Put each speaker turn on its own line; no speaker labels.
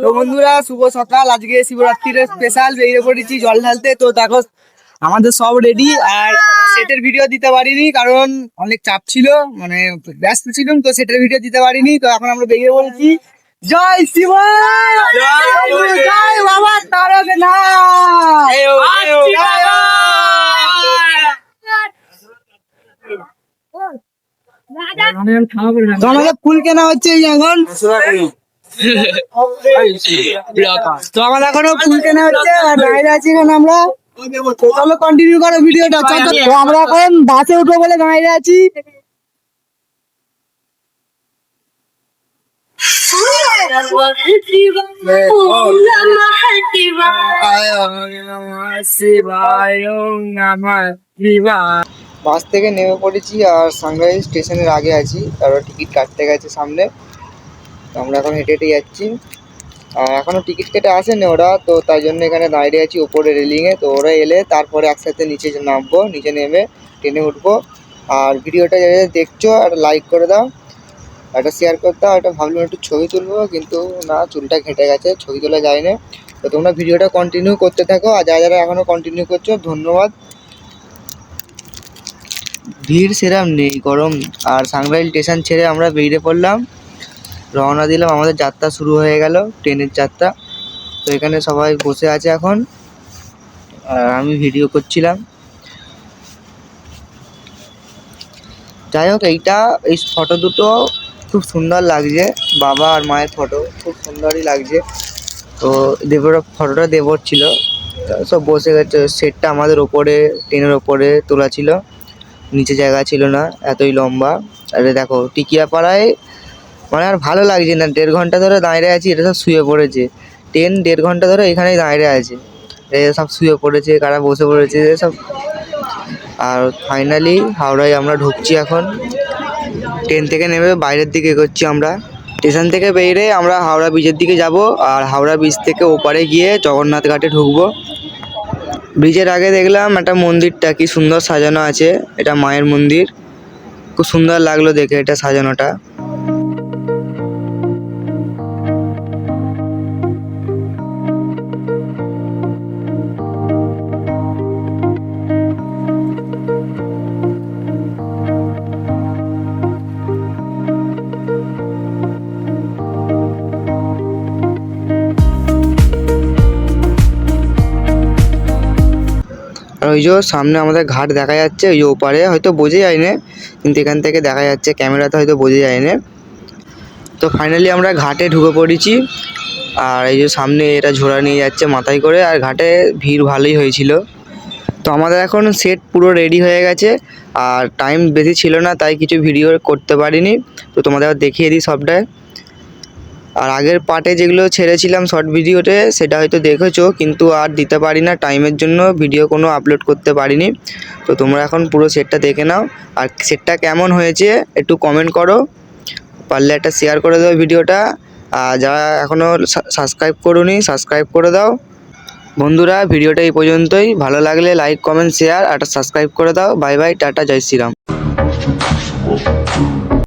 তো বন্ধুরা শুভ সকাল। আজকে শিবরাত্রির স্পেশাল বেরিয়ে পড়েছি জল ঢালতে। তো দেখো আমাদের সব রেডি। আর সেটের ভিডিও দিতে পারিনি কারণ অনেক চাপ ছিল, মানে ব্যস্ত ছিলাম, তো সেটের ভিডিও দিতে পারিনি। তো এখন আমরা বেরিয়ে পড়েছি। জয় শিব, জয় বাবা তারকনাথ। আমাদের ফুল কেনা হচ্ছে এখন। তো আমার এখনো ফুল কেনা হচ্ছে আর বাইরে আছি এখন আমরা। চলো কন্টিনিউ করো ভিডিওটা। তো আমরা এখন বাসে উঠবো বলে বাইরে আছি। বাস থেকে নেমে পড়েছি আর সাংগ্রাই স্টেশনের আগে আছি, তারপর টিকিট কাটতে গেছে সামনে। তো আমরা এখন হেঁটে হেঁটে যাচ্ছি আর এখনো টিকিট কেটে আসেনি ওরা, তো তাই জন্য এখানে দাঁড়িয়ে আছি উপরে রেলিংয়ে। তো ওরা এলে তারপরে একসাথে নিচে নামবো, নিচে নেমে ট্রেনে উঠবো। আর ভিডিওটা যারা দেখছো একটা লাইক করে দাও, একটা শেয়ার করে দাও। একটা ভাবলাম একটু ছবি তুলবো, কিন্তু না, চুলটা ঘেঁটে গেছে, ছবি তোলা যায় না। তো তোমরা ভিডিওটা কন্টিনিউ করতে থাকো আর যারা যারা এখনো কন্টিনিউ করছো ধন্যবাদ। ভিড় সেরম নেই, গরম। আর সাংগ্রাইল স্টেশন ছেড়ে আমরা বেরিয়ে পড়লাম, রওনা দিলাম। আমাদের যাত্রা শুরু হয়ে গেল, ট্রেনের যাত্রা। তো এখানে সবাই বসে আছে এখন আর আমি ভিডিও করছিলাম। যাই হোক, এই ফটো দুটো খুব সুন্দর লাগছে, বাবা আর মায়ের ফটো খুব সুন্দরই লাগছে। তো ফটোটা দেবর ছিল, সব বসে গেছে। সেটটা আমাদের ওপরে, ট্রেনের ওপরে তোলা ছিল, নিচে জায়গা ছিল না, এতই লম্বা। আরে দেখো টিকিয়াপাড়ায় মানে আর ভালো লাগছে না, 1.5 ঘন্টা ধরে দাঁড়িয়ে আছি। এটা সব শুয়ে পড়েছে, ট্রেন 1.5 ঘন্টা ধরে এখানেই দাঁড়িয়ে আছে। সব শুয়ে পড়েছে, কারা বসে পড়েছে সব। আর ফাইনালি হাওড়ায় আমরা ঢুকছি এখন। ট্রেন থেকে নেমে বাইরের দিকে এগোচ্ছি আমরা। স্টেশন থেকে বেরিয়ে আমরা হাওড়া ব্রিজের দিকে যাব আর হাওড়া ব্রিজ থেকে ওপারে গিয়ে জগন্নাথ ঘাটে ঢুকবো। ব্রিজের আগে দেখলাম একটা মন্দিরটা কি সুন্দর সাজানো আছে, এটা মায়ের মন্দির। খুব সুন্দর লাগলো দেখে এটা সাজানোটা। আর ওই যে সামনে আমাদের ঘাট দেখা যাচ্ছে, ওই যে ওপারে হয়তো বোঝা যায় না, কিন্তু এখান থেকে দেখা যাচ্ছে, ক্যামেরাতে হয়তো বোঝা যায় না। তো ফাইনালি আমরা ঘাটে ঢুকে পড়েছি। আর এই যে সামনে এটা ঝোড়া নিয়ে যাচ্ছে মাথায় করে, আর ঘাটে ভিড় ভালোই হয়েছিল। তো আমাদের এখন সেট পুরো রেডি হয়ে গেছে আর টাইম বেশি ছিল না, তাই কিছু ভিডিও করতে পারিনি। তো তোমাদের দেখিয়ে দিই সবটাই। আর আগের পার্টে যেগুলো ছেড়েছিলাম শর্ট ভিডিওতে সেটা হয়তো দেখেছো, কিন্তু আর দিতে পারি না টাইমের জন্য, ভিডিও কোনো আপলোড করতে পারিনি। তো তোমরা এখন পুরো সেটটা দেখে নাও। আর সেটটা কেমন হয়েছে একটু কমেন্ট করো, পারলে একটা শেয়ার করে দাও ভিডিওটা। আর যারা এখনও সাবস্ক্রাইব করোনি সাবস্ক্রাইব করে দাও। বন্ধুরা ভিডিওটা এই পর্যন্তই, ভালো লাগলে লাইক কমেন্ট শেয়ার আর একটা সাবস্ক্রাইব করে দাও। বাই বাই, টাটা, জয় শ্রীরাম।